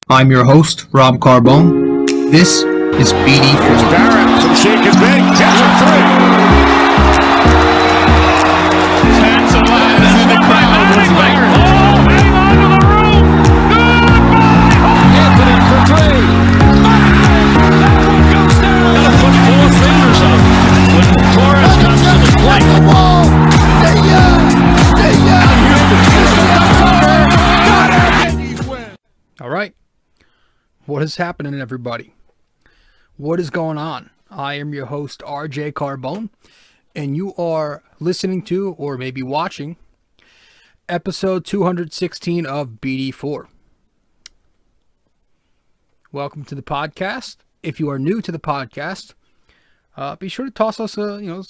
I'm your host, Rob Carbone. This is BD4. Barrett, some shake is big. Gets a three. Chance of life in the crowd was Barrett. Oh, hang on to the roof. Goodbye. Anthony for three. That one goes down. Gotta put four fingers up when Torres comes to the plate. The wall. All right. What is happening, everybody? What is going on? I am your host, RJ Carbone, and you are listening to, or maybe watching, episode 216 of BD4. Welcome to the podcast. If you are new to the podcast, be sure to toss us a,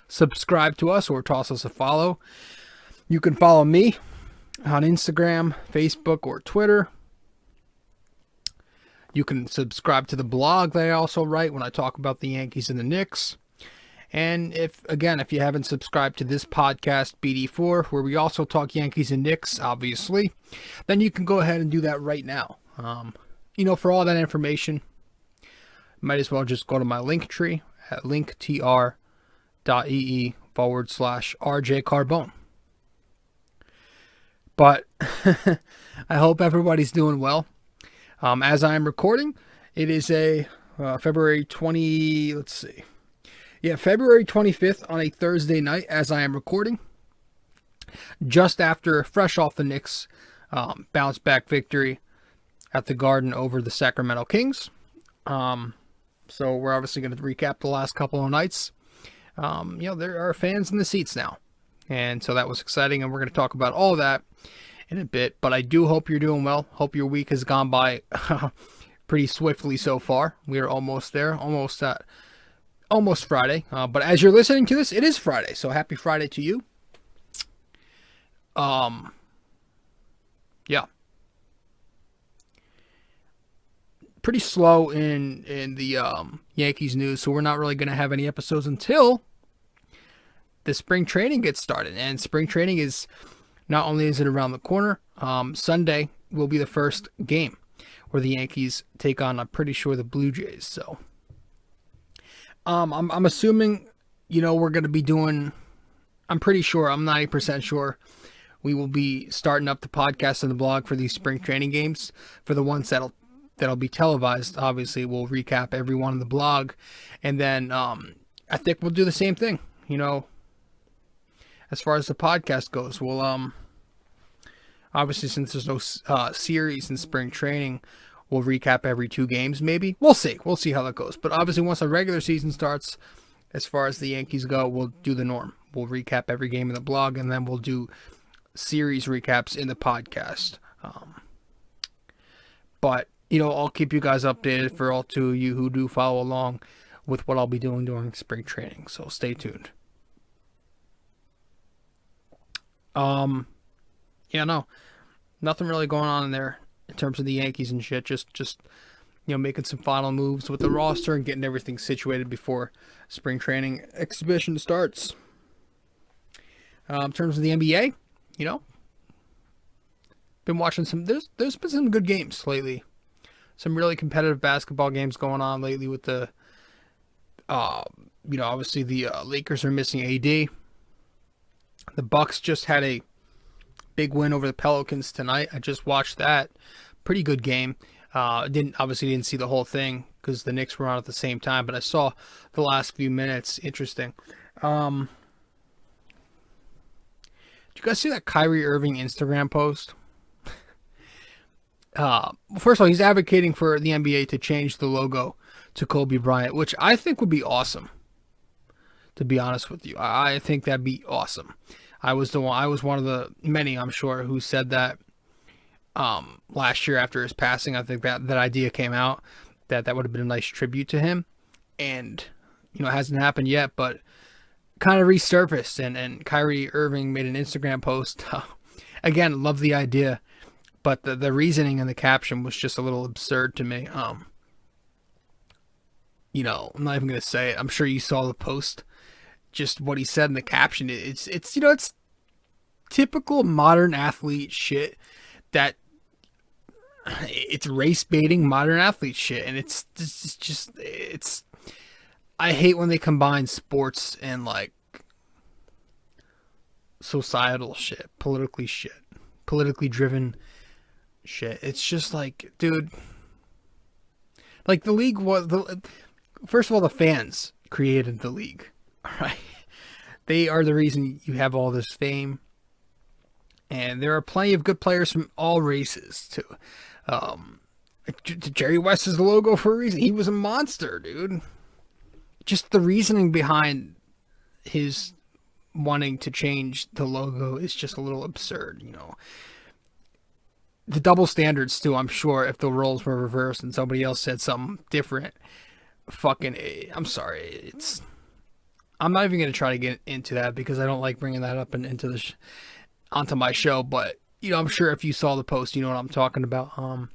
subscribe to us or toss us a follow. You can follow me on Instagram, Facebook, or Twitter. You can subscribe to the blog that I also write when I talk about the Yankees and the Knicks. And if you haven't subscribed to this podcast, BD4, where we also talk Yankees and Knicks, obviously, then you can go ahead and do that right now. For all that information, might as well just go to my link tree at linktr.ee/RJ Carbone. But I hope everybody's doing well. As I am recording, it is a February 25th on a Thursday night as I am recording. Just after, fresh off the Knicks bounce back victory at the Garden over the Sacramento Kings. So we're obviously going to recap the last couple of nights. There are fans in the seats now. And so that was exciting, and we're going to talk about all that in a bit. But I do hope you're doing well. Hope your week has gone by pretty swiftly so far. We are almost there, almost Friday. But as you're listening to this, it is Friday. So happy Friday to you. Yeah. Pretty slow in the Yankees news, so we're not really going to have any episodes until the spring training gets started. And spring training is, not only is it around the corner, Sunday will be the first game where the Yankees take on, I'm pretty sure, the Blue Jays. So I'm assuming, we're going to be doing, I'm pretty sure, I'm 90% sure we will be starting up the podcast and the blog for these spring training games. For the ones that'll be televised, obviously we'll recap every one on the blog. And then I think we'll do the same thing, as far as the podcast goes. We'll, obviously, since there's no series in spring training, we'll recap every 2 games, maybe. We'll see. We'll see how that goes. But obviously, once the regular season starts, as far as the Yankees go, we'll do the norm. We'll recap every game in the blog, and then we'll do series recaps in the podcast. But, I'll keep you guys updated for all 2 of you who do follow along with what I'll be doing during spring training. So stay tuned. Nothing really going on in there in terms of the Yankees and shit. Just making some final moves with the roster and getting everything situated before spring training exhibition starts. In terms of the NBA, been watching there's been some good games lately. Some really competitive basketball games going on lately with the, obviously the Lakers are missing AD. The Bucks just had a big win over the Pelicans tonight. I just watched that. Pretty good game. Didn't see the whole thing because the Knicks were on at the same time, but I saw the last few minutes. Interesting. Did you guys see that Kyrie Irving Instagram post? First of all, he's advocating for the NBA to change the logo to Kobe Bryant, which I think would be awesome. To be honest with you, I think that'd be awesome. I was one of the many, I'm sure, who said that last year after his passing. I think that idea came out that would have been a nice tribute to him, and it hasn't happened yet, but kind of resurfaced. And Kyrie Irving made an Instagram post. Again, love the idea, but the reasoning in the caption was just a little absurd to me. I'm not even gonna say it. I'm sure you saw the post. Just what he said in the caption, it's typical modern athlete shit that it's race baiting modern athlete shit, and it's just I hate when they combine sports and like societal shit, politically driven shit. It's just like, dude, like the league was first of all, the fans created the league, right? They are the reason you have all this fame, and there are plenty of good players from all races too. Jerry West is the logo for a reason. He was a monster, dude. Just the reasoning behind his wanting to change the logo is just a little absurd, you know. The double standards too, I'm sure if the roles were reversed and somebody else said something different, I'm sorry, I'm not even going to try to get into that because I don't like bringing that up onto my show, but you know, I'm sure if you saw the post, you know what I'm talking about.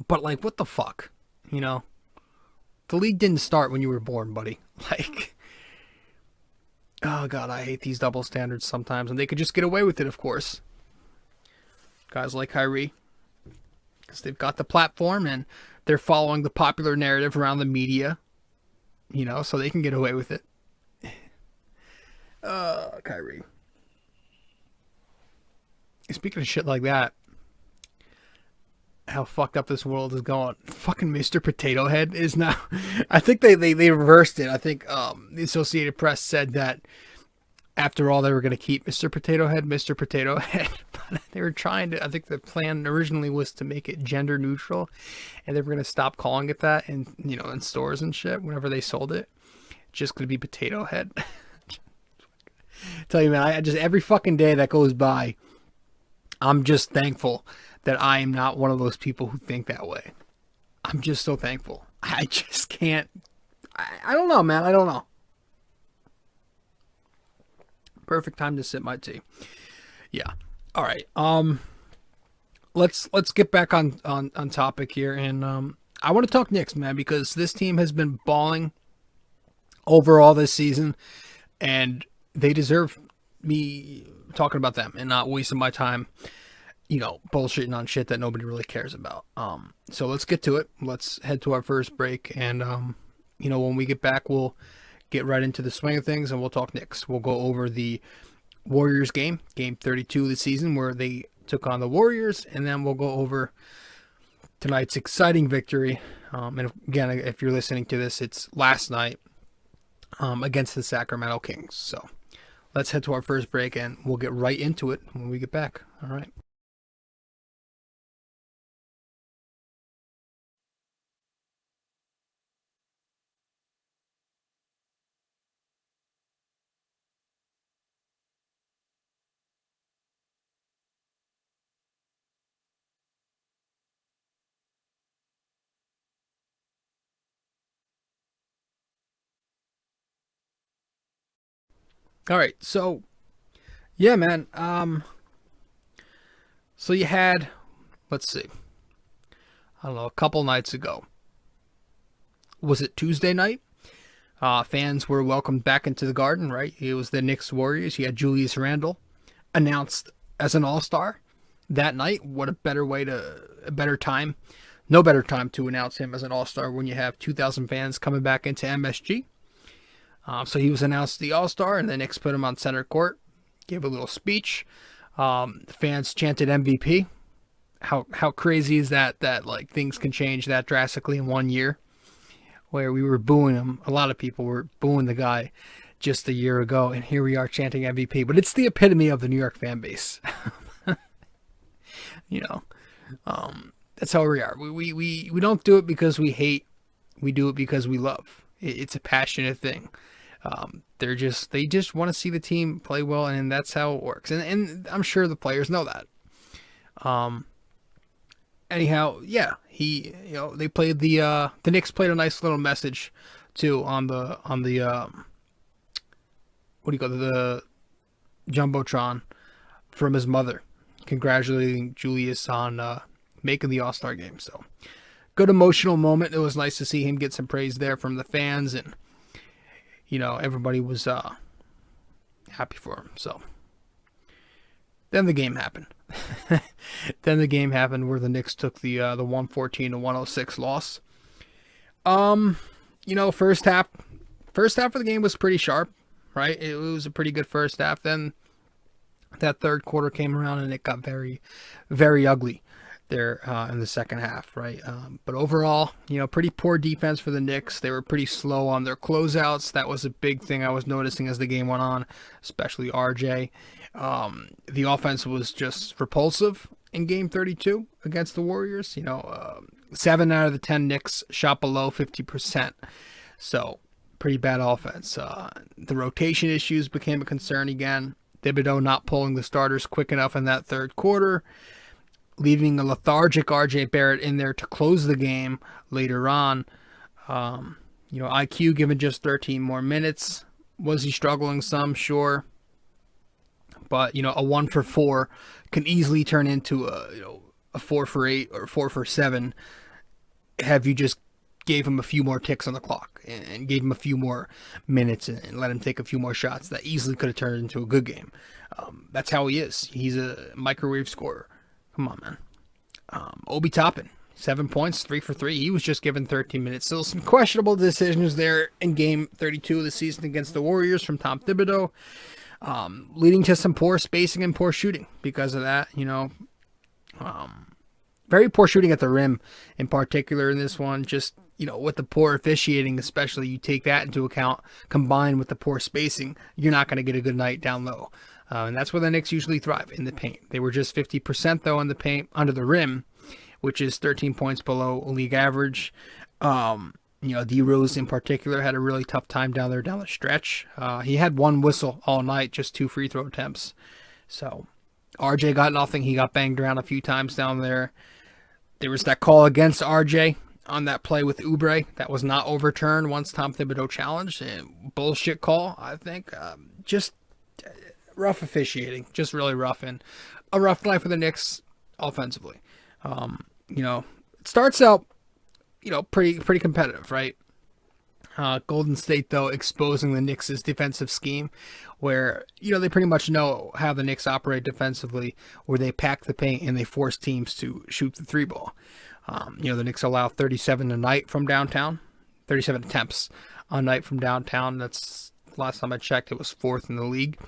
But like, what the fuck, you know? The league didn't start when you were born, buddy. Like, oh god, I hate these double standards sometimes, and they could just get away with it, of course. Guys like Kyrie, because they've got the platform and they're following the popular narrative around the media, you know, so they can get away with it. Kyrie. Speaking of shit like that, how fucked up this world is going. Fucking Mr. Potato Head is now. I think they reversed it. I think the Associated Press said that after all, they were going to keep Mr. Potato Head. But they were trying to. I think the plan originally was to make it gender neutral, and they were going to stop calling it that in, you know, in stores and shit whenever they sold it. It's just going to be Potato Head. Tell you, man, I just every fucking day that goes by, I'm just thankful that I am not one of those people who think that way. I'm just so thankful. I just can't. I don't know, man. I don't know. Perfect time to sip my tea. Yeah. All right. Let's get back on topic here, and I want to talk Knicks, man, because this team has been balling overall this season, and they deserve me talking about them and not wasting my time, you know, bullshitting on shit that nobody really cares about. So let's get to it. Let's head to our first break, and you know, when we get back, we'll get right into the swing of things, and we'll talk Knicks. We'll go over the Warriors game 32 of the season, where they took on the Warriors, and then we'll go over tonight's exciting victory. And again, if you're listening to this, it's last night against the Sacramento Kings. So let's head to our first break, and we'll get right into it when we get back. All right. All right, so yeah, man. So you had, let's see, I don't know, a couple nights ago. Was it Tuesday night? Fans were welcomed back into the Garden, right? It was the Knicks Warriors. You had Julius Randle announced as an All-Star that night. What a better time. No better time to announce him as an All-Star when you have 2,000 fans coming back into MSG. So he was announced the All-Star, and the Knicks put him on center court, gave a little speech. The fans chanted MVP. How crazy is that like things can change that drastically in 1 year, where we were booing him. A lot of people were booing the guy just a year ago, and here we are chanting MVP. But it's the epitome of the New York fan base. You know, that's how we are. We don't do it because we hate. We do it because we love. It's a passionate thing. They just want to see the team play well, and that's how it works. And I'm sure the players know that. Anyhow, yeah, they played the Knicks played a nice little message too on the what do you call it, the Jumbotron from his mother, congratulating Julius on making the All-Star game. So good emotional moment. It was nice to see him get some praise there from the fans, and you know, everybody was happy for him. So Then the game happened. Then the game happened where the Knicks took the 114-106 loss. First half of the game was pretty sharp, right? It was a pretty good first half. Then that third quarter came around and it got very, very ugly there in the second half, right? But overall, pretty poor defense for the Knicks. They were pretty slow on their closeouts. That was a big thing I was noticing as the game went on, especially RJ. The offense was just repulsive in Game 32 against the Warriors. 7 out of the 10 Knicks shot below 50%. So, pretty bad offense. The rotation issues became a concern again. Thibodeau not pulling the starters quick enough in that third quarter, leaving a lethargic RJ Barrett in there to close the game later on. IQ given just 13 more minutes. Was he struggling some? Sure. But, a 1 for 4 can easily turn into a 4 for 8 or 4 for 7. Have you just gave him a few more ticks on the clock and gave him a few more minutes and let him take a few more shots, that easily could have turned into a good game. That's how he is. He's a microwave scorer. Come on, man. Obi Toppin, 7 points, 3 for 3. He was just given 13 minutes. So some questionable decisions there in Game 32 of the season against the Warriors from Tom Thibodeau, leading to some poor spacing and poor shooting because of that. Very poor shooting at the rim in particular in this one. Just, with the poor officiating, especially, you take that into account, combined with the poor spacing, you're not going to get a good night down low. And that's where the Knicks usually thrive, in the paint. They were just 50% though in the paint under the rim, which is 13 points below league average. D Rose in particular had a really tough time down the stretch. He had one whistle all night, just 2 free throw attempts. So RJ got nothing. He got banged around a few times down there. There was that call against RJ on that play with Oubre that was not overturned once Tom Thibodeau challenged. Bullshit call, I think. Just rough officiating, just really rough, and a rough night for the Knicks offensively. It starts out, pretty competitive, right? Golden State, though, exposing the Knicks' defensive scheme where, they pretty much know how the Knicks operate defensively, where they pack the paint and they force teams to shoot the 3 ball. The Knicks allow 37 a night from downtown, 37 attempts a night from downtown. That's, last time I checked, it was 4th in the league.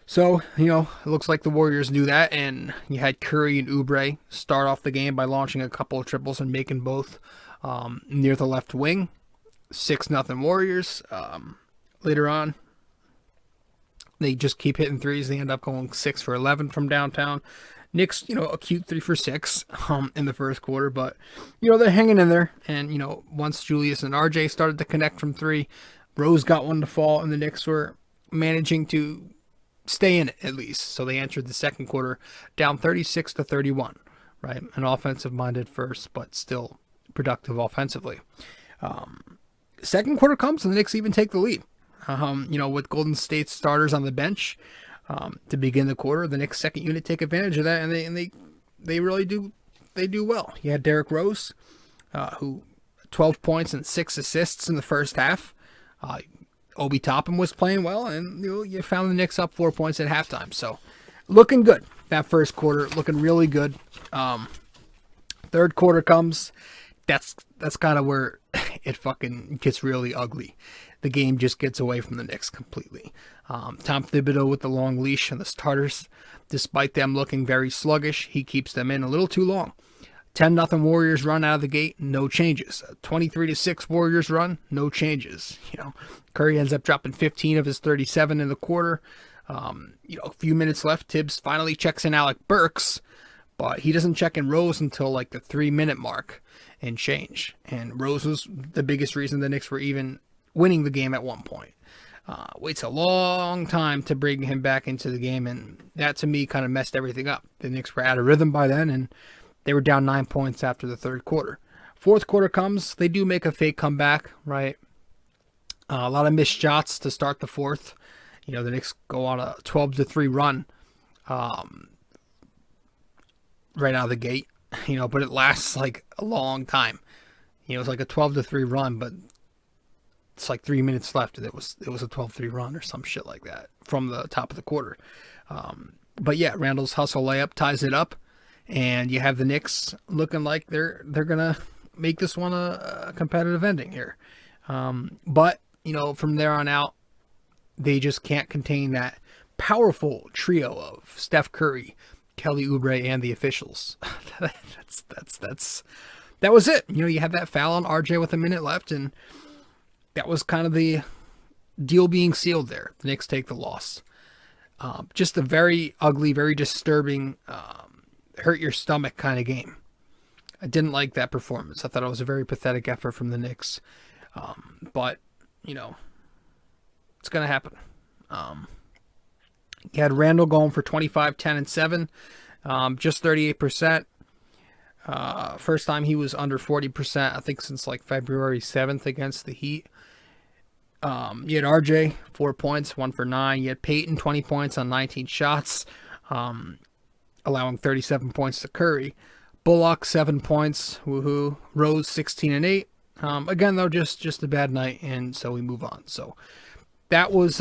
So, it looks like the Warriors knew that, and you had Curry and Oubre start off the game by launching a couple of triples and making both near the left wing. 6-0 Warriors. Later on, they just keep hitting threes. They end up going 6 for 11 from downtown. Knicks, a cute 3 for 6 in the first quarter, but, they're hanging in there. And, once Julius and RJ started to connect from 3, Rose got one to fall, and the Knicks were managing to stay in it at least. So they entered the second quarter down 36-31, right? An offensive-minded first, but still productive offensively. Second quarter comes, and the Knicks even take the lead. With Golden State's starters on the bench to begin the quarter, the Knicks' second unit take advantage of that, and they really do. They do well. You had Derrick Rose, who 12 points and 6 assists in the first half. Obi Toppin was playing well, and you found the Knicks up 4 points at halftime. So, looking good. That first quarter, looking really good. Third quarter comes. That's kind of where it fucking gets really ugly. The game just gets away from the Knicks completely. Tom Thibodeau with the long leash and the starters, despite them looking very sluggish, he keeps them in a little too long. 10-0 Warriors run out of the gate, no changes. 23-6 Warriors run, no changes. Curry ends up dropping 15 of his 37 in the quarter. A few minutes left. Tibbs finally checks in Alec Burks, but he doesn't check in Rose until like the 3-minute mark and change. And Rose was the biggest reason the Knicks were even winning the game at one point. Waits a long time to bring him back into the game, and that to me kind of messed everything up. The Knicks were out of rhythm by then, and they were down 9 points after the third quarter. Fourth quarter comes. They do make a fake comeback, right? A lot of missed shots to start the fourth. The Knicks go on a 12-3 run right out of the gate, but it lasts like a long time. It's like a 12-3 run, but it's like 3 minutes left, and it was a 12-3 run or some shit like that from the top of the quarter. But yeah, Randall's hustle layup ties it up, and you have the Knicks looking like they're gonna make this one a competitive ending here. But from there on out, they just can't contain that powerful trio of Steph Curry, Kelly Oubre, and the officials. That was it. You had that foul on RJ with a minute left, and that was kind of the deal being sealed there. The Knicks take the loss. Just a very ugly, very disturbing, hurt your stomach kind of game. I didn't like that performance. I thought it was a very pathetic effort from the Knicks. But, it's going to happen. You had Randall going for 25, 10, and 7. Just 38%. First time he was under 40%, I think, since like February 7th against the Heat. You had RJ, 4 points, 1 for 9. You had Payton, 20 points on 19 shots, allowing 37 points to Curry. Bullock, 7 points, woohoo. Rose, 16 and 8. Again, though, just a bad night, and so we move on. So that was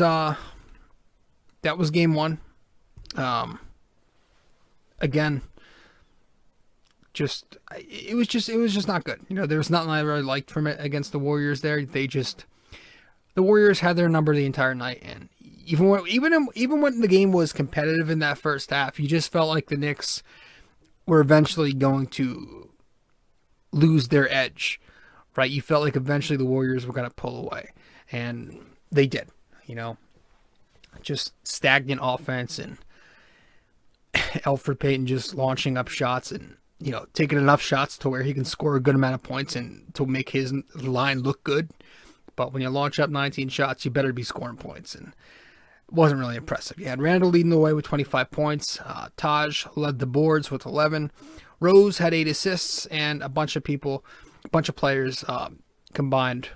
game one. Again, it was just not good. There was nothing I really liked from it against the Warriors there. The Warriors had their number the entire night, and even when the game was competitive in that first half, you just felt like the Knicks were eventually going to lose their edge, right? You felt like eventually the Warriors were going to pull away, and they did. Just stagnant offense, and Elfrid Payton just launching up shots and taking enough shots to where he can score a good amount of points and to make his line look good. But when you launch up 19 shots, you better be scoring points. And it wasn't really impressive. You had Randall leading the way with 25 points. Taj led the boards with 11. Rose had 8 assists, and a bunch of players combined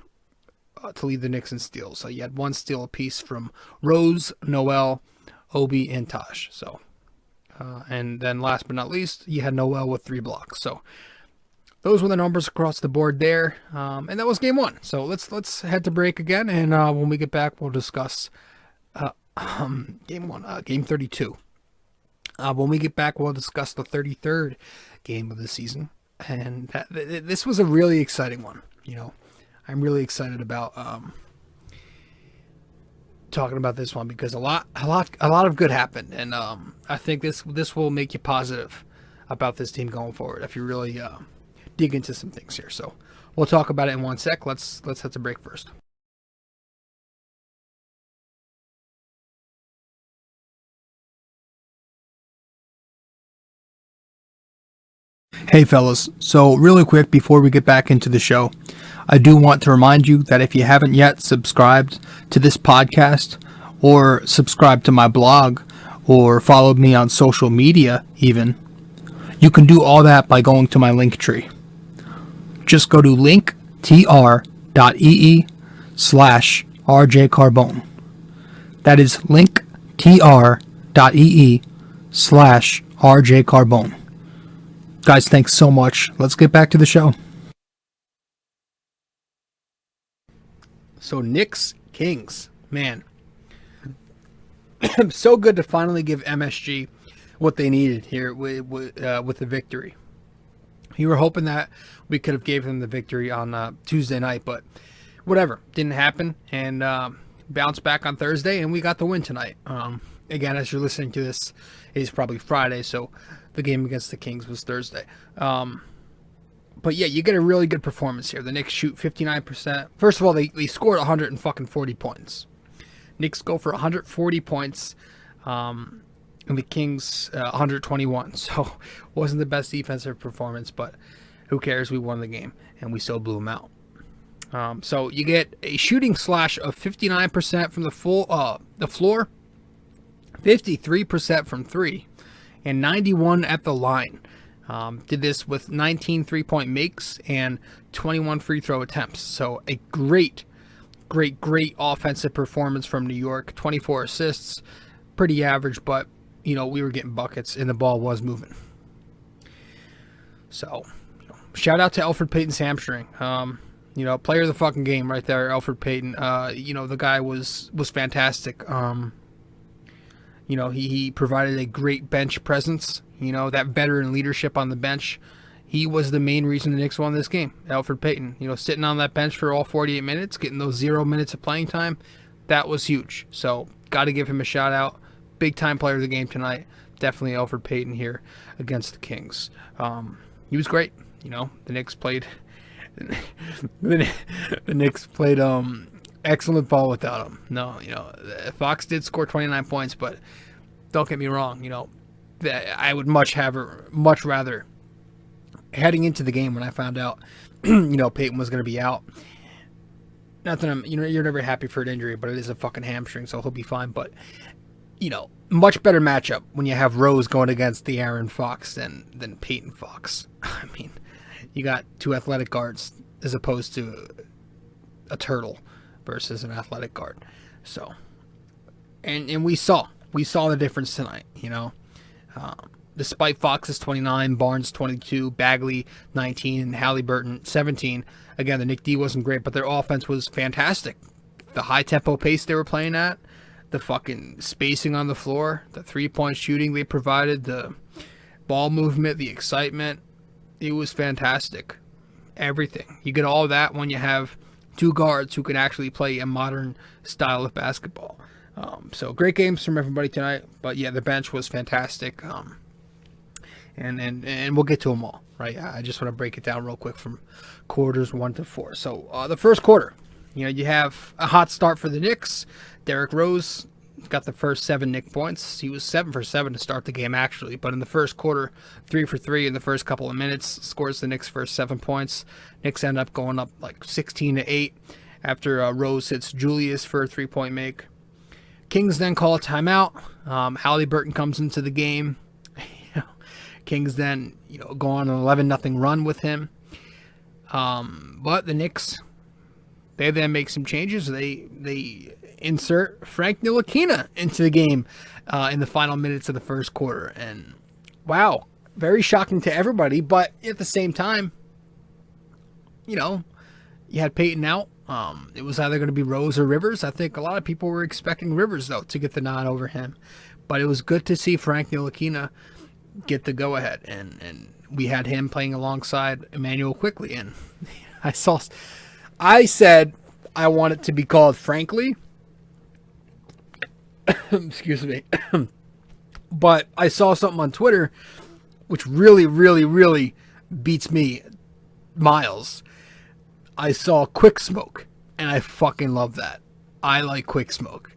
to lead the Knicks in steals. So you had 1 steal apiece from Rose, Noel, Obi, and Taj. So, and then last but not least, you had Noel with 3 blocks. So those were the numbers across the board there, and that was game one. So let's head to break again, and when we get back, we'll discuss game one, game 32. When we get back, we'll discuss the 33rd game of the season, and this was a really exciting one. I'm really excited about talking about this one because a lot of good happened, and I think this will make you positive about this team going forward if you really dig into some things here. So we'll talk about it in one sec. Let's head to break first. Hey fellas, so really quick before we get back into the show, I do want to remind you that if you haven't yet subscribed to this podcast or subscribed to my blog or followed me on social media even, you can do all that by going to my link tree. Just go to linktr.ee/RJ Carbone. That is linktr.ee/RJ Carbone. Guys, thanks so much. Let's get back to the show. So Knicks, Kings, man. So good to finally give MSG what they needed here with the victory. You were hoping that we could have gave them the victory on Tuesday night, but whatever, didn't happen, and bounced back on Thursday, and we got the win tonight. Again, as you're listening to this, it is probably Friday, so the game against the Kings was Thursday. But yeah, you get a really good performance here. The Knicks shoot 59%. First of all, they scored 140 points. Knicks go for 140 points, and the Kings 121. So wasn't the best defensive performance, but who cares? We won the game, and we still blew them out. So you get a shooting slash of 59% from the floor, 53% from 3, and 91 at the line. Did this with 19 3-point makes and 21 free throw attempts. So a great offensive performance from New York. 24 assists, pretty average, but we were getting buckets and the ball was moving. So shout out to Elfrid Payton's hamstring. Player of the fucking game right there, Elfrid Payton. The guy was fantastic. he provided a great bench presence. That veteran leadership on the bench. He was the main reason the Knicks won this game. Elfrid Payton, sitting on that bench for all 48 minutes, getting those 0 minutes of playing time, that was huge. So, got to give him a shout out. Big time player of the game tonight. Definitely Elfrid Payton here against the Kings. He was great. The Knicks played. the Knicks played excellent ball without him. No, Fox did score 29 points, but don't get me wrong. I would much rather. Heading into the game when I found out, Payton was going to be out. Not that you're never happy for an injury, but it is a fucking hamstring, so he'll be fine. But, much better matchup when you have Rose going against the Aaron Fox than Payton Fox. I mean, you got two athletic guards as opposed to a turtle versus an athletic guard. So, and we saw the difference tonight, Despite Fox's 29, Barnes 22, Bagley 19, and Halliburton 17. Again, the Knick D wasn't great, but their offense was fantastic. The high-tempo pace they were playing at, the fucking spacing on the floor, the three-point shooting they provided, the ball movement, the excitement, it was fantastic. Everything. You get all of that when you have two guards who can actually play a modern style of basketball. So great games from everybody tonight, but yeah, the bench was fantastic. And we'll get to them all, right? I just want to break it down real quick from quarters 1 to 4. So the first quarter, you have a hot start for the Knicks. Derrick Rose got the first 7 Knick points. He was 7 for 7 to start the game, actually. But in the first quarter, 3 for 3 in the first couple of minutes, scores the Knicks' first 7 points. Knicks end up going up like 16-8 after Rose hits Julius for a 3-point make. Kings then call a timeout. Halliburton comes into the game. Kings then, go on an 11-0 run with him. But the Knicks, they then make some changes. They insert Frank Ntilikina into the game in the final minutes of the first quarter. And, wow, very shocking to everybody. But at the same time, you had Payton out. It was either going to be Rose or Rivers. I think a lot of people were expecting Rivers, though, to get the nod over him. But it was good to see Frank Ntilikina get the go-ahead, and we had him playing alongside Emmanuel Quickley, and I said I want it to be called Frankly. Excuse me. But I saw something on Twitter which really, really, really beats me miles. I saw Quick Smoke, and I fucking love that. I like Quick Smoke.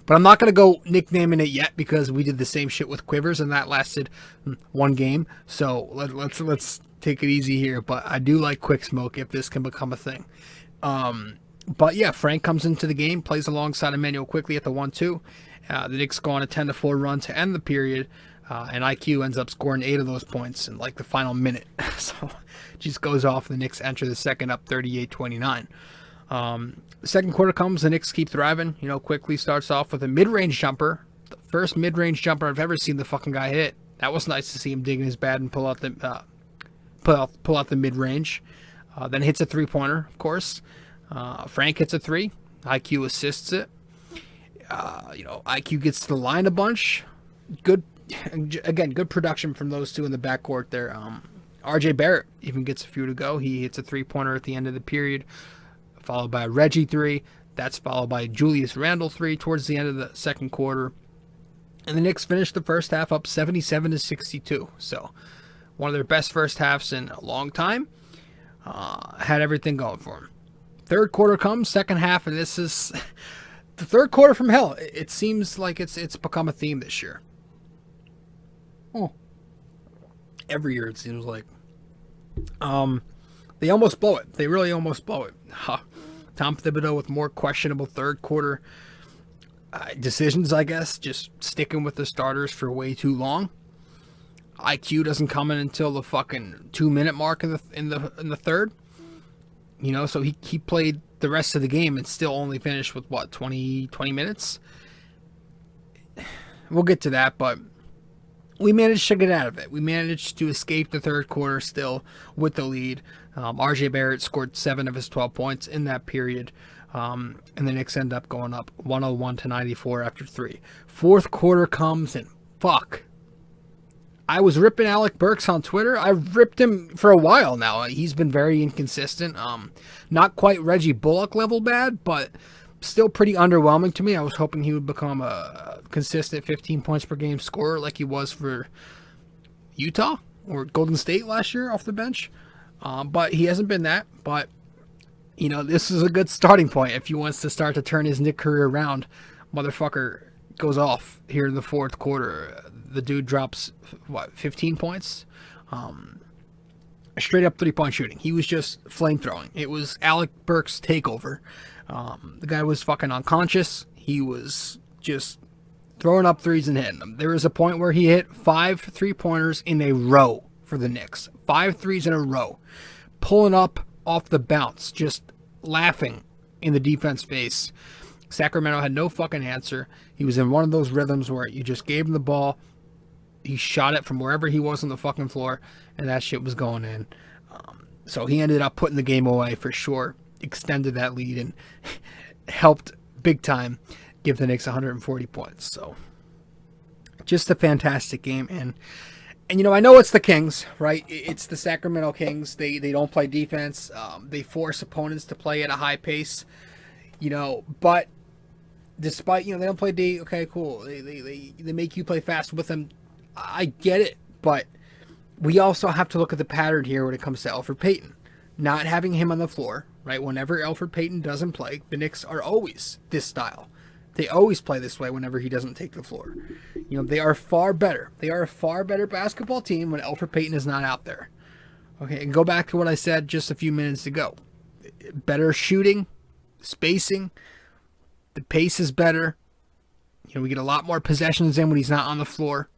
But I'm not going to go nicknaming it yet because we did the same shit with Quivers, and that lasted 1 game. So let's take it easy here. But I do like Quick Smoke if this can become a thing. But yeah, Frank comes into the game, plays alongside Emmanuel Quickley at the 1-2. The Knicks go on a 10-4 run to end the period. And IQ ends up scoring 8 of those points in like the final minute. So just goes off. The Knicks enter the second up 38-29. The second quarter comes, the Knicks keep thriving. Quickly starts off with a mid-range jumper. The first mid-range jumper I've ever seen the fucking guy hit. That was nice to see him digging his bat and pull out the mid-range. Then hits a 3-pointer, of course. Frank hits a 3. IQ assists it. IQ gets to the line a bunch. Good production from those two in the backcourt there. RJ Barrett even gets a few to go. He hits a 3-pointer at the end of the period, followed by a Reggie 3. That's followed by Julius Randle 3 towards the end of the second quarter. And the Knicks finished the first half up 77-62. So one of their best first halves in a long time. Had everything going for them. Third quarter comes, second half, and this is the third quarter from hell. It seems like it's become a theme this year. Every year it seems like. They almost blow it. They really almost blow it. Tom Thibodeau with more questionable third quarter decisions, I guess. Just sticking with the starters for way too long. IQ doesn't come in until the fucking 2-minute mark in the third. So he played the rest of the game and still only finished with 20 minutes. We'll get to that, but we managed to get out of it. We managed to escape the third quarter still with the lead. RJ Barrett scored 7 of his 12 points in that period. And the Knicks end up going up 101-94 after 3. Fourth quarter comes and fuck. I was ripping Alec Burks on Twitter. I've ripped him for a while now. He's been very inconsistent. Not quite Reggie Bullock level bad, but still pretty underwhelming to me. I was hoping he would become a consistent 15 points per game scorer like he was for Utah or Golden State last year off the bench. But he hasn't been that. But, you know, this is a good starting point if he wants to start to turn his Knick career around. Motherfucker goes off here in the fourth quarter. The dude drops, 15 points? Straight up 3-point shooting. He was just flame throwing. It was Alec Burks' takeover. The guy was fucking unconscious. He was just throwing up threes and hitting them. There was a point where he hit 5 3-pointers in a row for the Knicks. 5 threes in a row. Pulling up off the bounce. Just laughing in the defense face. Sacramento had no fucking answer. He was in one of those rhythms where you just gave him the ball. He shot it from wherever he was on the fucking floor, and that shit was going in. So he ended up putting the game away for sure. Extended that lead and helped big time give the Knicks 140 points. So just a fantastic game. And you know, I know it's the Kings, right? It's the Sacramento Kings. They don't play defense. They force opponents to play at a high pace, you know, but despite, you know, they don't play D, okay, cool. They make you play fast with them. I get it, but we also have to look at the pattern here when it comes to Elfrid Payton. Not having him on the floor, right? Whenever Elfrid Payton doesn't play, the Knicks are always this style. They always play this way whenever he doesn't take the floor. You know, they are far better. They are a far better basketball team when Elfrid Payton is not out there. Okay, and go back to what I said just a few minutes ago. Better shooting, spacing, the pace is better. You know, we get a lot more possessions in when he's not on the floor.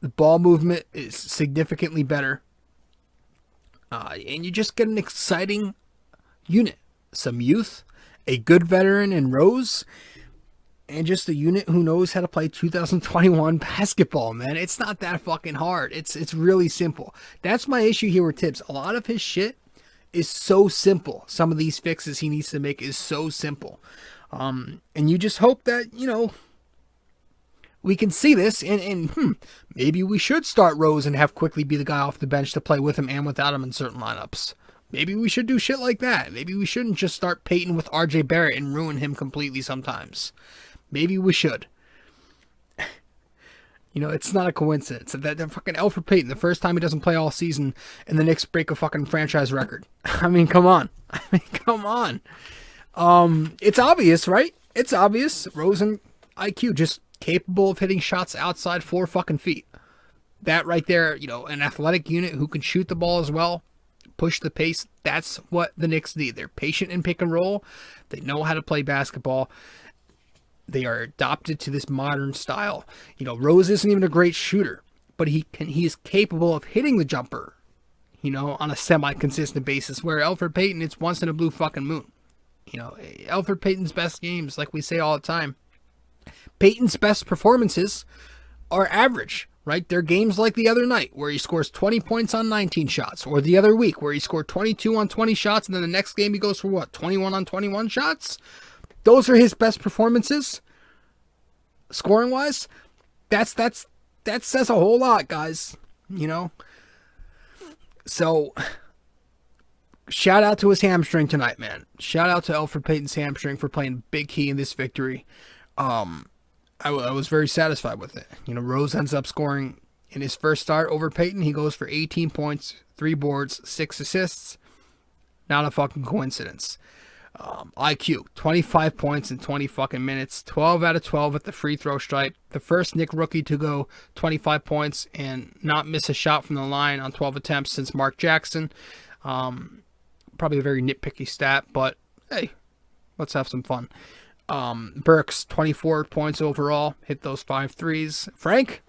The ball movement is significantly better. And you just get an exciting unit. Some youth, a good veteran in Rose, and just a unit who knows how to play 2021 basketball, man. It's not that fucking hard. It's really simple. That's my issue here with Tibbs. A lot of his shit is so simple. Some of these fixes he needs to make is so simple. And you just hope that, you know, we can see this, and maybe we should start Rose and have Quickly be the guy off the bench to play with him and without him in certain lineups. Maybe we should do shit like that. Maybe we shouldn't just start Payton with RJ Barrett and ruin him completely sometimes. Maybe we should. You know, it's not a coincidence. That fucking Elfrid Payton, the first time he doesn't play all season, and the Knicks break a fucking franchise record. I mean, come on. It's obvious, right? It's obvious. Rose and IQ just capable of hitting shots outside 4 fucking feet. That right there, you know, an athletic unit who can shoot the ball as well, push the pace. That's what the Knicks need. They're patient in pick and roll. They know how to play basketball. They are adopted to this modern style. You know, Rose isn't even a great shooter, but he is capable of hitting the jumper, you know, on a semi-consistent basis, where Elfrid Payton, it's once in a blue fucking moon. You know, Elfrid Payton's best games, like we say all the time, Payton's best performances are average, right? They're games like the other night where he scores 20 points on 19 shots, or the other week where he scored 22 on 20 shots, and then the next game he goes for what, 21 on 21 shots? Those are his best performances, scoring-wise. That says a whole lot, guys, you know? So, shout out to his hamstring tonight, man. Shout out to Elfrid Payton's hamstring for playing big key in this victory. I was very satisfied with it. You know, Rose ends up scoring in his first start over Payton. He goes for 18 points, 3 boards, 6 assists. Not a fucking coincidence. IQ, 25 points in 20 fucking minutes, 12 out of 12 at the free throw stripe. The first Knick rookie to go 25 points and not miss a shot from the line on 12 attempts since Mark Jackson. Probably a very nitpicky stat, but hey, let's have some fun. Burks, 24 points overall, hit those 5 threes. Frank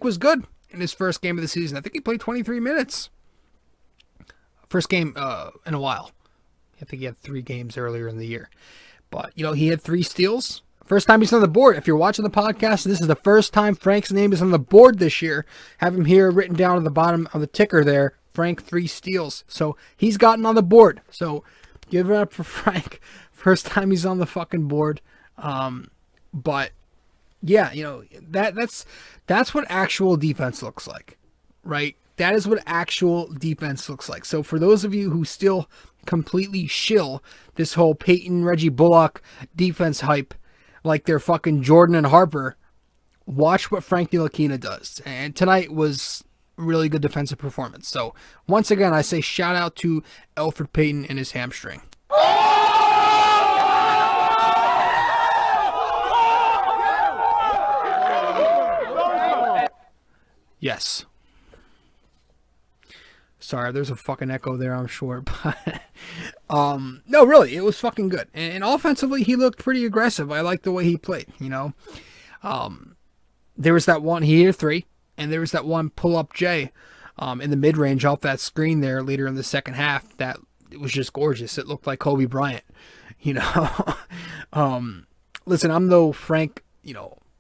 was good in his first game of the season. I think he played 23 minutes. First game in a while. I think he had 3 games earlier in the year. But, you know, he had 3 steals. First time he's on the board. If you're watching the podcast, this is the first time Frank's name is on the board this year. Have him here written down at the bottom of the ticker there. Frank, 3 steals. So he's gotten on the board. So Give it up for Frank. First time he's on the fucking board. But yeah, that's what actual defense looks like, right? That is what actual defense looks like. So for those of you who still completely shill this whole Payton, Reggie Bullock defense hype like they're fucking Jordan and Harper, watch what Frank Ntilikina does. And tonight was a really good defensive performance. So once again, I say shout out to Elfrid Payton and his hamstring. Yes. Sorry, there's a fucking echo there, I'm sure. But no, really, it was fucking good. And offensively, he looked pretty aggressive. I liked the way he played, There was that one, he hit a three, and there was that one pull-up J in the mid-range off that screen there later in the second half that it was just gorgeous. It looked like Kobe Bryant, Listen, I'm no Frank,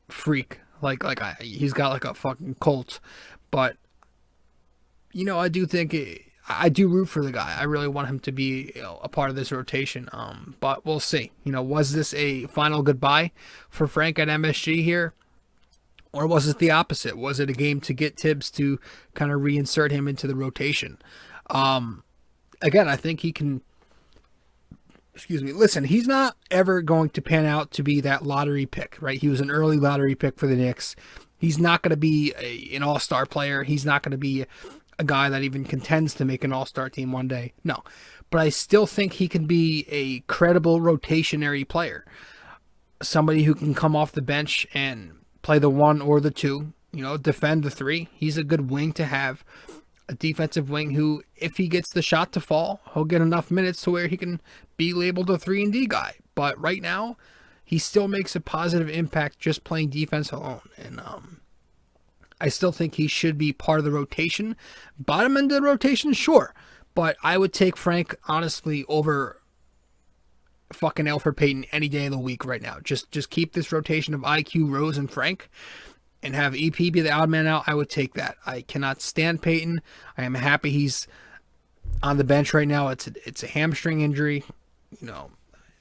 freak. He's got like a fucking cult, but I do think I do root for the guy. I really want him to be a part of this rotation. But we'll see. Was this a final goodbye for Frank at MSG here, or was it the opposite? Was it a game to get Tibbs to kind of reinsert him into the rotation? Again, I think he can. Excuse me. Listen, he's not ever going to pan out to be that lottery pick, right? He was an early lottery pick for the Knicks. He's not going to be an all-star player. He's not going to be a guy that even contends to make an all-star team one day. No. But I still think he can be a credible rotationary player. Somebody who can come off the bench and play the one or the two, defend the three. He's a good wing to have. A defensive wing who, if he gets the shot to fall, he'll get enough minutes to where he can be labeled a 3-and-D guy. But right now, he still makes a positive impact just playing defense alone. And I still think he should be part of the rotation. Bottom end of the rotation, sure. But I would take Frank, honestly, over fucking Elfrid Payton any day of the week right now. Just keep this rotation of IQ, Rose, and Frank, and have EP be the odd man out. I would take that. I cannot stand Payton. I am happy he's on the bench right now. It's a hamstring injury.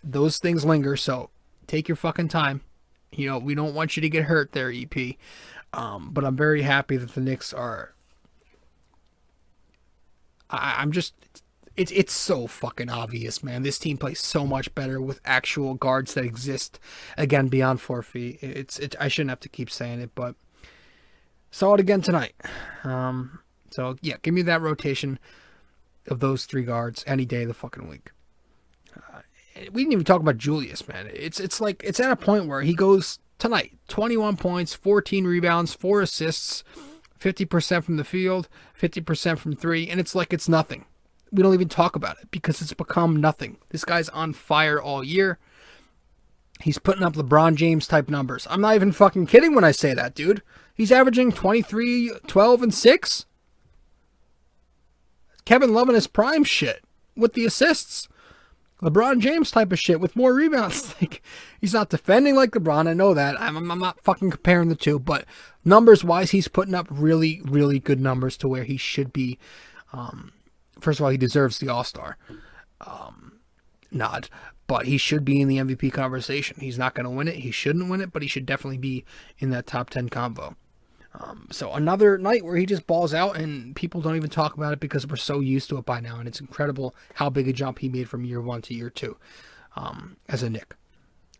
Those things linger, so take your fucking time. We don't want you to get hurt there, EP. But I'm very happy that the Knicks are. I'm just. It's so fucking obvious, man. This team plays so much better with actual guards that exist, again, beyond 4 feet. I shouldn't have to keep saying it, but saw it again tonight. So, yeah, give me that rotation of those three guards any day of the fucking week. We didn't even talk about Julius, man. It's at a point where he goes tonight, 21 points, 14 rebounds, 4 assists, 50% from the field, 50% from three, and it's like it's nothing. We don't even talk about it because it's become nothing. This guy's on fire all year. He's putting up LeBron James type numbers. I'm not even fucking kidding when I say that, dude. He's averaging 23, 12, and 6. Kevin Love in his prime shit with the assists. LeBron James type of shit with more rebounds. He's not defending like LeBron. I know that. I'm not fucking comparing the two, but numbers-wise, he's putting up really, really good numbers to where he should be. First of all, he deserves the All-Star nod, but he should be in the MVP conversation. He's not going to win it. He shouldn't win it, but he should definitely be in that top 10 combo. So another night where he just balls out and people don't even talk about it because we're so used to it by now, and it's incredible how big a jump he made from year 1 to year 2 as a Knick.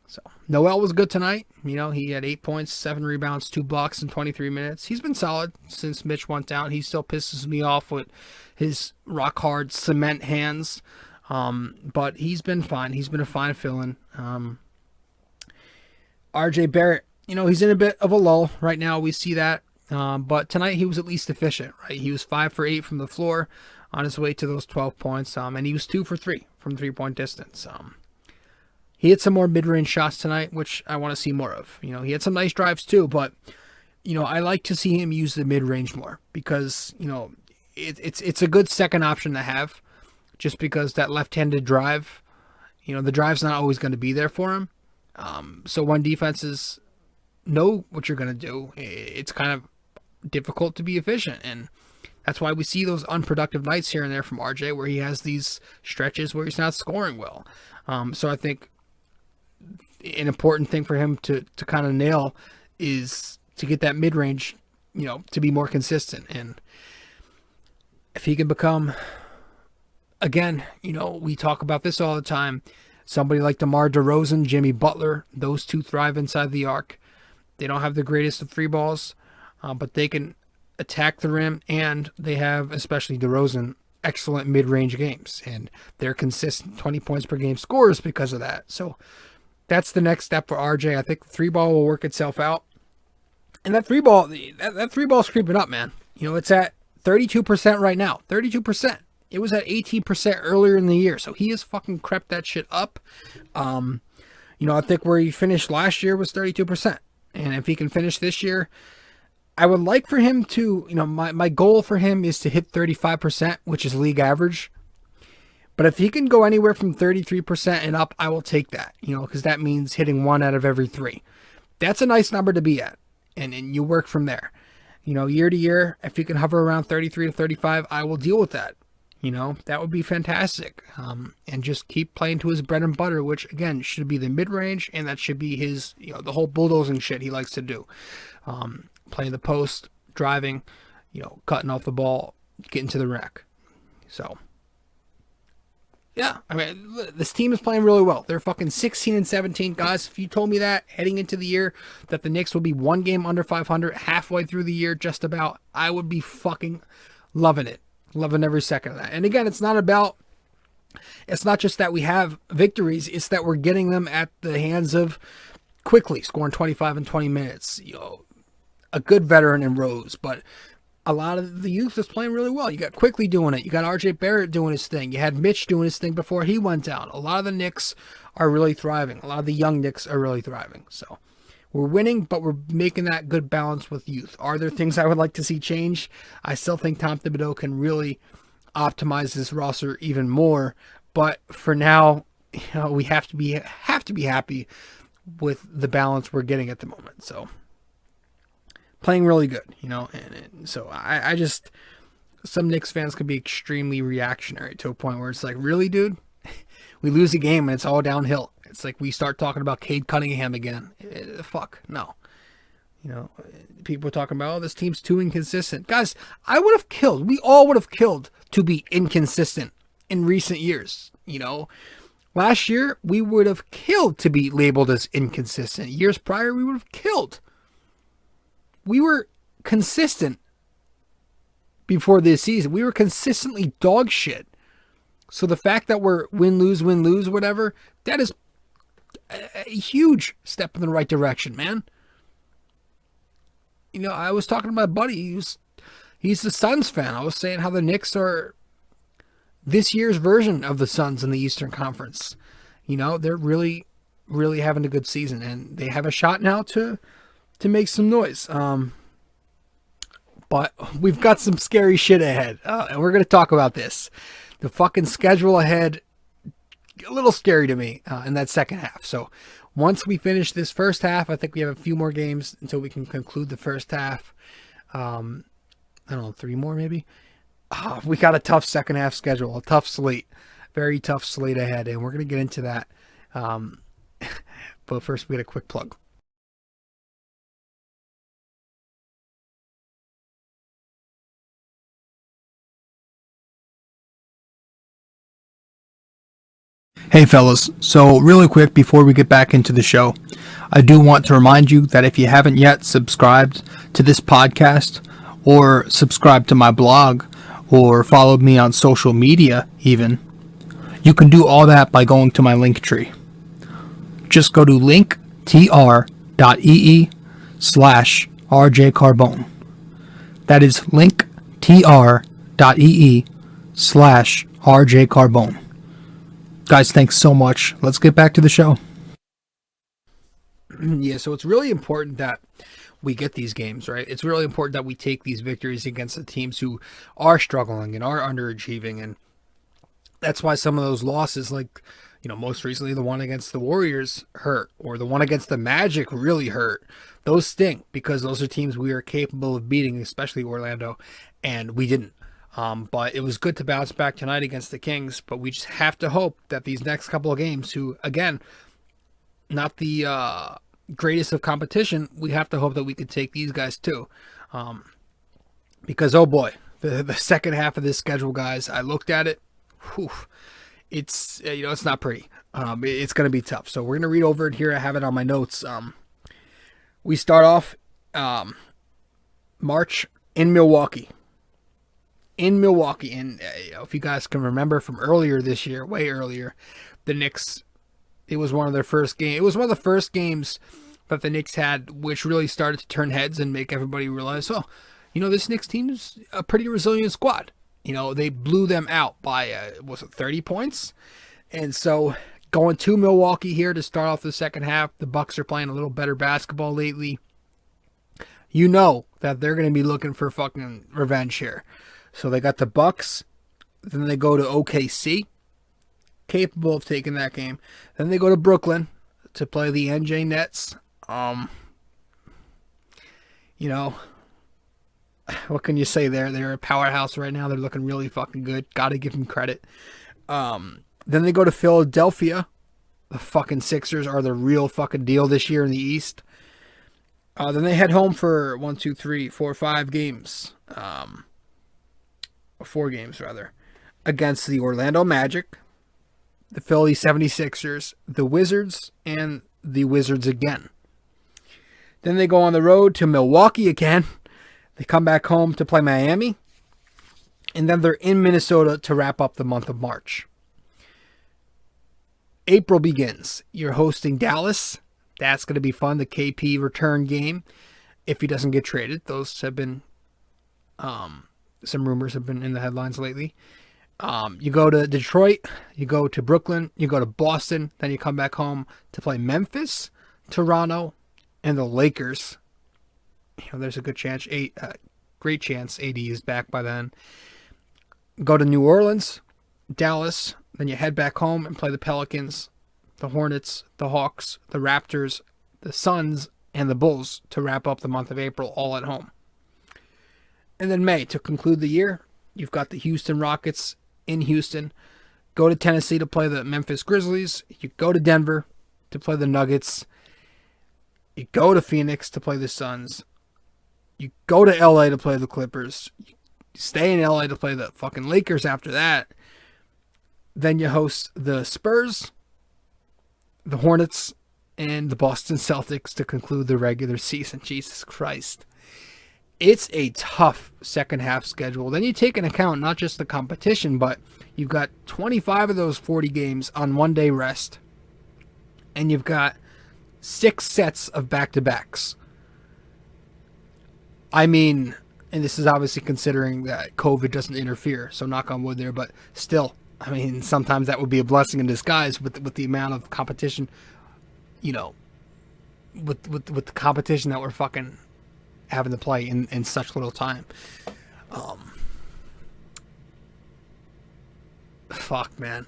So Noel was good tonight. He had 8 points, 7 rebounds, 2 blocks in 23 minutes. He's been solid since Mitch went down. He still pisses me off with his rock hard cement hands. But he's been fine. He's been a fine fill-in. RJ Barrett, he's in a bit of a lull right now. We see that. But tonight he was at least efficient, right? He was 5 for 8 from the floor on his way to those 12 points. And he was 2 for 3 from 3-point distance. He had some more mid-range shots tonight, which I want to see more of. He had some nice drives too, but, I like to see him use the mid-range more because, it's a good second option to have just because that left-handed drive, the drive's not always going to be there for him. So when defenses know what you're going to do, it's kind of difficult to be efficient. And That's why we see those unproductive nights here and there from RJ, where he has these stretches where he's not scoring well. So I think an important thing for him to kind of nail is to get that mid-range, to be more consistent. And if he can become, again, we talk about this all the time, somebody like DeMar DeRozan, Jimmy Butler, those two thrive inside the arc. They don't have the greatest of three balls, but they can attack the rim, and they have, especially DeRozan, excellent mid-range games, and they're consistent 20 points per game scorers because of that. So that's the next step for RJ. I think the three ball will work itself out, and that three ball is creeping up, man. It's at 32% right now. 32%. It was at 18% earlier in the year, so he has fucking crept that shit up. I think where he finished last year was 32%, and if he can finish this year, I would like for him to, my goal for him is to hit 35%, which is league average. But if he can go anywhere from 33% and up, I will take that, because that means hitting 1 out of every 3. That's a nice number to be at, and you work from there. Year to year, if he can hover around 33 to 35, I will deal with that. That would be fantastic. And just keep playing to his bread and butter, which, again, should be the mid-range, and that should be his, the whole bulldozing shit he likes to do. Playing the post, driving, cutting off the ball, getting to the rack. So, yeah, I mean, this team is playing really well. They're fucking 16-17, guys. If you told me that heading into the year that the Knicks would be 1 game under 500 halfway through the year, just about, I would be fucking loving it. Loving every second of that. And again, it's not just that we have victories, it's that we're getting them at the hands of quickly scoring 25 in 20 minutes. A good veteran in Rose, but a lot of the youth is playing really well. You got Quickly doing it. You got RJ Barrett doing his thing. You had Mitch doing his thing before he went down. A lot of the Knicks are really thriving. A lot of the young Knicks are really thriving. So we're winning, but we're making that good balance with youth. Are there things I would like to see change? I still think Tom Thibodeau can really optimize this roster even more. But for now, we have to be happy with the balance we're getting at the moment. So playing really good, and so I just, some Knicks fans could be extremely reactionary to a point where it's like, really, dude? We lose a game and it's all downhill. It's like we start talking about Cade Cunningham again. Fuck, no. People are talking about, this team's too inconsistent. Guys, we all would have killed to be inconsistent in recent years, Last year, we would have killed to be labeled as inconsistent. Years prior, we would have killed. We were consistent before this season. We were consistently dog shit. So the fact that we're win-lose, whatever, that is a huge step in the right direction, man. I was talking to my buddy. He's the Suns fan. I was saying how the Knicks are this year's version of the Suns in the Eastern Conference. They're really, really having a good season, and they have a shot now to make some noise. But we've got some scary shit ahead, and we're going to talk about this. The fucking schedule ahead, a little scary to me in that second half. So once we finish this first half, I think we have a few more games until we can conclude the first half. I don't know, 3 more maybe? We got a tough second half schedule, a tough slate, very tough slate ahead, and we're going to get into that. But first, we got a quick plug. Hey fellas, so really quick before we get back into the show, I do want to remind you that if you haven't yet subscribed to this podcast, or subscribed to my blog, or followed me on social media even, you can do all that by going to my link tree. Just go to linktr.ee/RJCarbone. That is linktr.ee/RJCarbone. Guys, thanks so much. Let's get back to the show. Yeah, so it's really important that we get these games, right? It's really important that we take these victories against the teams who are struggling and are underachieving. And that's why some of those losses, like, most recently the one against the Warriors hurt, or the one against the Magic really hurt. Those stink because those are teams we are capable of beating, especially Orlando, and we didn't. But it was good to bounce back tonight against the Kings, but we just have to hope that these next couple of games, who, again, not the greatest of competition, we have to hope that we could take these guys too. Because, oh boy, the second half of this schedule, guys, I looked at it, whew, it's not pretty. It's going to be tough. So we're going to read over it here. I have it on my notes. We start off March in Milwaukee. And if you guys can remember from earlier this year, way earlier, the Knicks, it was one of their first games. It was one of the first games that the Knicks had, which really started to turn heads and make everybody realize, this Knicks team is a pretty resilient squad. They blew them out by, 30 points? And so going to Milwaukee here to start off the second half, the Bucks are playing a little better basketball lately. You know that they're going to be looking for fucking revenge here. So they got the Bucks, then they go to OKC, capable of taking that game. Then they go to Brooklyn to play the NJ Nets. What can you say there? They're a powerhouse right now. They're looking really fucking good. Gotta give them credit. Then they go to Philadelphia. The fucking Sixers are the real fucking deal this year in the East. Then they head home for 5 games. 4 games, rather. Against the Orlando Magic, the Philly 76ers, the Wizards, and the Wizards again. Then they go on the road to Milwaukee again. They come back home to play Miami. And then they're in Minnesota to wrap up the month of March. April begins. You're hosting Dallas. That's going to be fun. The KP return game. If he doesn't get traded. Those have been, some rumors have been in the headlines lately. You go to Detroit. You go to Brooklyn. You go to Boston. Then you come back home to play Memphis, Toronto, and the Lakers. There's a good chance, great chance AD is back by then. Go to New Orleans, Dallas, then you head back home and play the Pelicans, the Hornets, the Hawks, the Raptors, the Suns, and the Bulls to wrap up the month of April all at home. And then May, to conclude the year, you've got the Houston Rockets in Houston. Go to Tennessee to play the Memphis Grizzlies. You go to Denver to play the Nuggets. You go to Phoenix to play the Suns. You go to LA to play the Clippers. You stay in LA to play the fucking Lakers after that. Then you host the Spurs, the Hornets, and the Boston Celtics to conclude the regular season. Jesus Christ. It's a tough second half schedule. Then you take into account not just the competition, but you've got 25 of those 40 games on 1 day rest. And you've got 6 sets of back-to-backs. I mean, and this is obviously considering that COVID doesn't interfere, so knock on wood there, but still, I mean, sometimes that would be a blessing in disguise with the amount of competition, with the competition that we're fucking having to play in such little time. Fuck, man.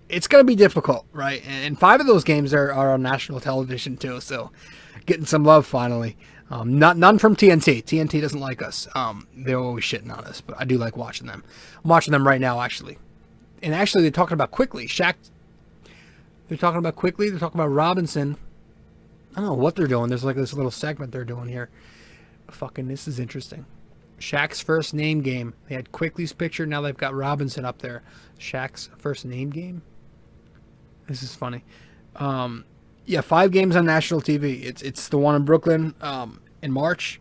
It's going to be difficult, right? And 5 of those games are on national television, too, so getting some love finally. None from TNT. TNT doesn't like us. They're always shitting on us, but I do like watching them. I'm watching them right now, actually. And actually, they're talking about Quickly. They're talking about Quickly. They're talking about Robinson. I don't know what they're doing. There's like this little segment they're doing here. Fucking, this is interesting. Shaq's first name game. They had Quickly's picture. Now they've got Robinson up there. Shaq's first name game? This is funny. 5 games on national TV. It's the one in Brooklyn in March.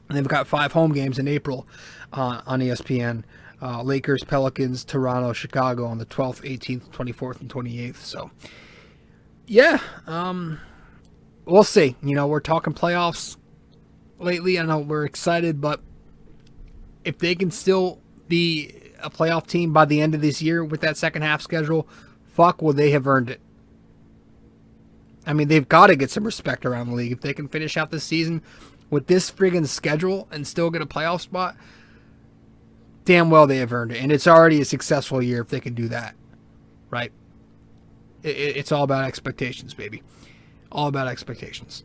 And they've got 5 home games in April on ESPN. Lakers, Pelicans, Toronto, Chicago on the 12th, 18th, 24th, and 28th. So, yeah. We'll see. We're talking playoffs lately. I know we're excited, but if they can still be a playoff team by the end of this year with that second half schedule, fuck, will they have earned it. I mean, they've got to get some respect around the league. If they can finish out this season with this friggin' schedule and still get a playoff spot, damn well they have earned it. And it's already a successful year if they can do that, right? It's all about expectations, baby. All about expectations.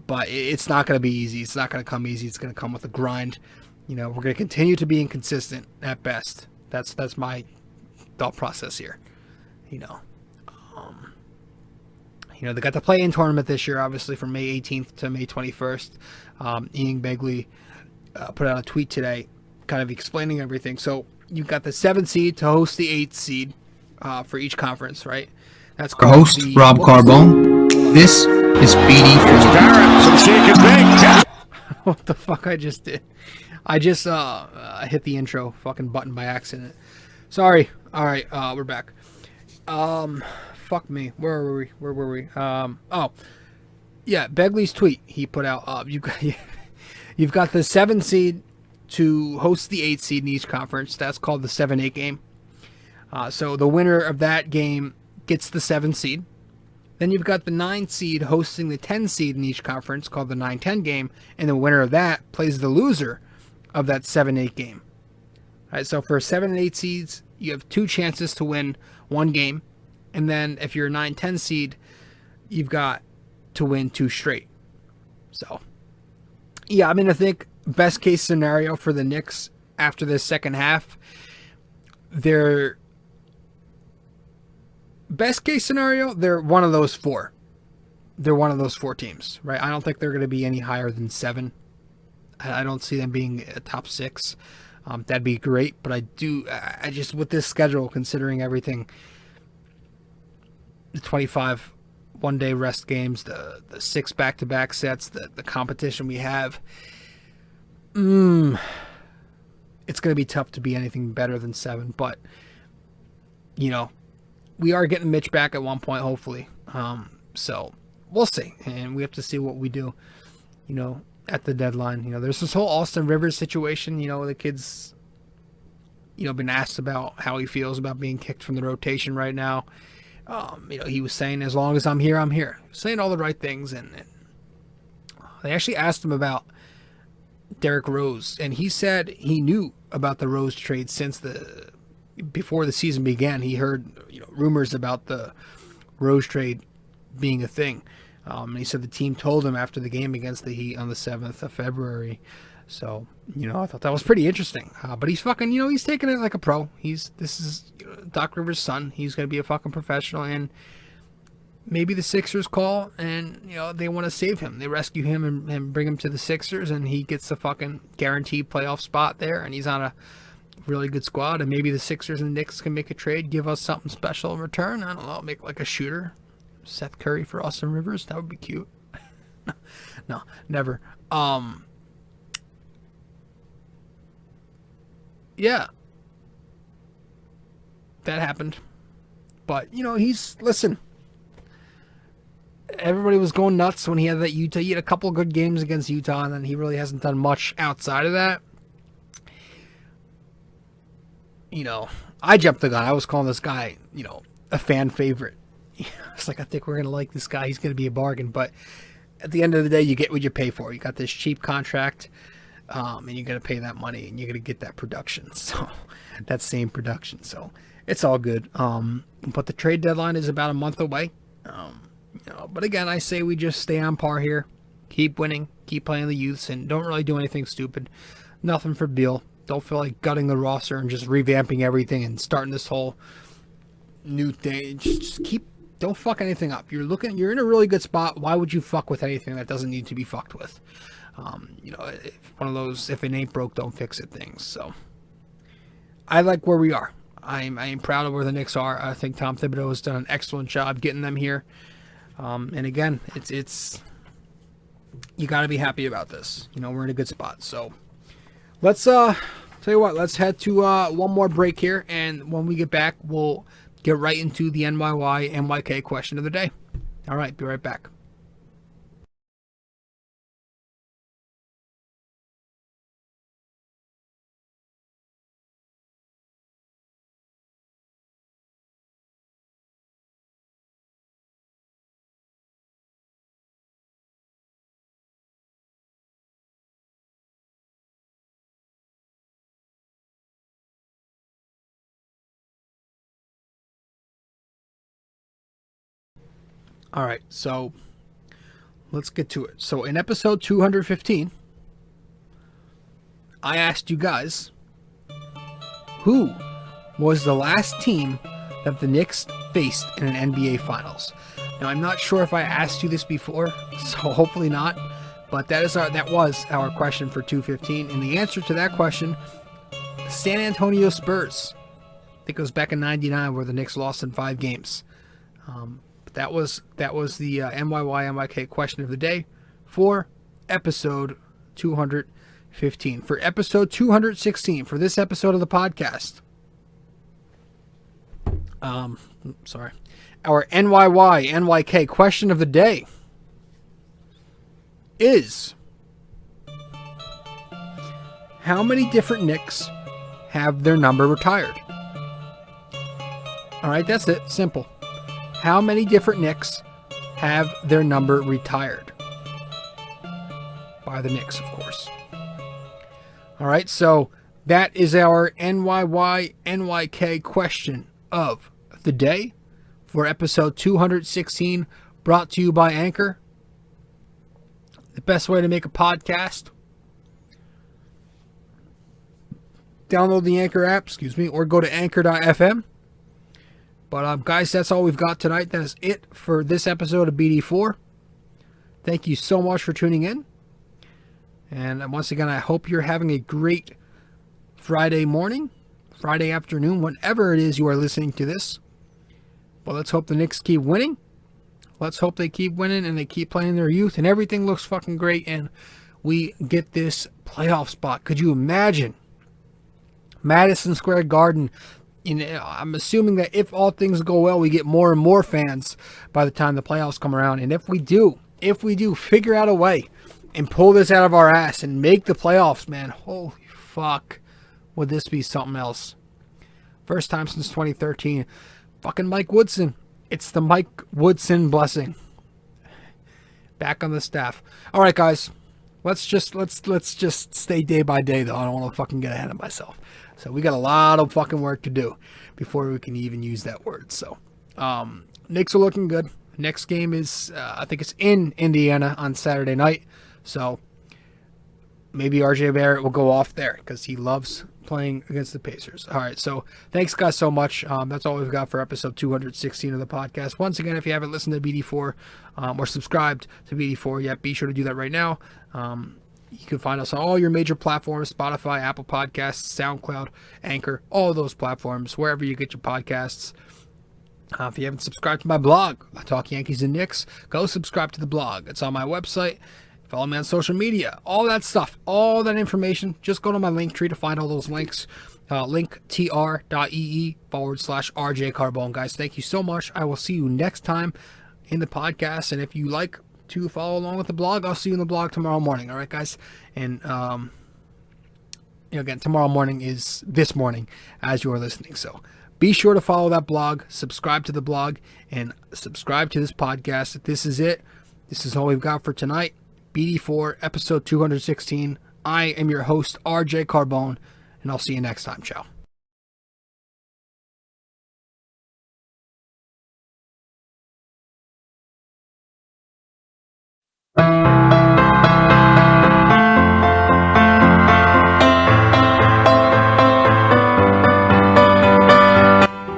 But it's not going to be easy. It's not going to come easy. It's going to come with a grind. We're going to continue to be inconsistent at best. That's my thought process here. They got the play-in tournament this year, obviously, from May 18th to May 21st. Ian Begley put out a tweet today kind of explaining everything. So you've got the 7th seed to host the 8th seed for each conference, right? That's Our host, Rob Carbone. This is BD4. What the fuck I just did? I just hit the intro fucking button by accident. Sorry. All right, we're back. Fuck me. Where were we? Oh, yeah. Begley's tweet he put out. You've got the 7th seed to host the 8th seed in each conference. That's called the 7-8 game. So the winner of that game gets the 7th seed. Then you've got the 9th seed hosting the 10th seed in each conference, called the 9-10 game, and the winner of that plays the loser of that 7-8 game. All right, so for 7 and 8 seeds, you have 2 chances to win 1 game. And then if you're a 9-10 seed, you've got to win 2 straight. So, yeah, I think best case scenario for the Knicks after this second half, they're best case scenario, they're one of those 4. They're one of those 4 teams, right? I don't think they're going to be any higher than 7. I don't see them being a top 6. That'd be great, but I just, with this schedule, considering everything, the 25 one-day rest games, the 6 back-to-back sets, the competition we have, it's going to be tough to be anything better than 7. But, we are getting Mitch back at one point, hopefully. So we'll see, and we have to see what we do, at the deadline. There's this whole Austin Rivers situation. The kid's, been asked about how he feels about being kicked from the rotation right now. He was saying, as long as I'm here, I'm here. Saying all the right things. And they actually asked him about Derrick Rose. And he said he knew about the Rose trade before the season began. He heard rumors about the Rose trade being a thing. And he said the team told him after the game against the Heat on the 7th of February. So, I thought that was pretty interesting. But he's fucking, he's taking it like a pro. This is Doc Rivers' son. He's going to be a fucking professional. And maybe the Sixers call and, they want to save him. They rescue him and bring him to the Sixers, and he gets the fucking guaranteed playoff spot there. And he's on a really good squad. And maybe the Sixers and Knicks can make a trade, give us something special in return. I don't know, make like a shooter. Seth Curry for Austin Rivers. That would be cute. No, never. Yeah, that happened. But, listen, everybody was going nuts when he had that Utah. He had a couple of good games against Utah, and then he really hasn't done much outside of that. I jumped the gun. I was calling this guy, a fan favorite. It's like, I think we're going to like this guy. He's going to be a bargain. But at the end of the day, you get what you pay for. You got this cheap contract. And you're going to pay that money, and you're going to get that production. So that same production. So it's all good. But the trade deadline is about a month away. But again, I say we just stay on par here. Keep winning. Keep playing the youths, and don't really do anything stupid. Nothing for Beal. Don't feel like gutting the roster and just revamping everything and starting this whole new thing. Just don't fuck anything up. You're in a really good spot. Why would you fuck with anything that doesn't need to be fucked with? One of those, if it ain't broke, don't fix it things. So I like where we are. I am proud of where the Knicks are. I think Tom Thibodeau has done an excellent job getting them here. And again, it's you got to be happy about this. We're in a good spot. So let's tell you what. Let's head to one more break here, and when we get back, we'll get right into the NYK question of the day. All right, be right back. All right, so let's get to it. So in episode 215, I asked you guys, who was the last team that the Knicks faced in an NBA Finals? Now, I'm not sure if I asked you this before, so hopefully not, but that was our question for 215, and the answer to that question, the San Antonio Spurs. I think it was back in '99 where the Knicks lost in 5 games. But that was the NYK question of the day for episode 215. For episode 216, for this episode of the podcast, our NYK question of the day is, how many different Knicks have their number retired? All right, that's it. Simple. How many different Knicks have their number retired? By the Knicks, of course. All right, so that is our NYK question of the day for episode 216, brought to you by Anchor. The best way to make a podcast. Download the Anchor app, or go to anchor.fm. But guys, that's all we've got tonight. That is it for this episode of BD4. Thank you so much for tuning in. And once again, I hope you're having a great Friday morning, Friday afternoon, whenever it is you are listening to this. But let's hope the Knicks keep winning. Let's hope they keep winning and they keep playing their youth and everything looks fucking great and we get this playoff spot. Could you imagine? Madison Square Garden. I'm assuming that if all things go well, we get more and more fans by the time the playoffs come around. And if we do figure out a way and pull this out of our ass and make the playoffs, man, holy fuck, would this be something else. First time since 2013. Fucking Mike Woodson. It's the Mike Woodson blessing. Back on the staff. All right, guys. Let's just stay day by day, though. I don't want to fucking get ahead of myself. So we got a lot of fucking work to do before we can even use that word. So Knicks are looking good. Next game is, I think it's in Indiana on Saturday night. So maybe RJ Barrett will go off there because he loves playing against the Pacers. All right, so thanks guys so much. That's all we've got for episode 216 of the podcast. Once again, if you haven't listened to BD4 or subscribed to BD4 yet, be sure to do that right now. You can find us on all your major platforms: Spotify, Apple Podcasts, SoundCloud, Anchor, all of those platforms, wherever you get your podcasts. If you haven't subscribed to my blog, I Talk Yankees and Knicks, go subscribe to the blog. It's on my website. Follow me on social media. All that stuff, all that information, just go to my link tree to find all those links. linktr.ee/RJ Carbone. Guys, thank you so much. I will see you next time in the podcast. And if you like to follow along with the blog, I'll see you in the blog tomorrow morning. All right, guys? And, again, tomorrow morning is this morning as you are listening. So be sure to follow that blog, subscribe to the blog, and subscribe to this podcast. This is it. This is all we've got for tonight. BD4, episode 216. I am your host, RJ Carbone, and I'll see you next time. Ciao.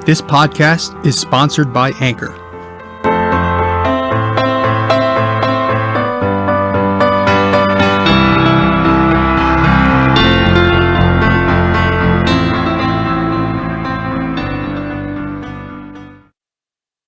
This podcast is sponsored by Anchor.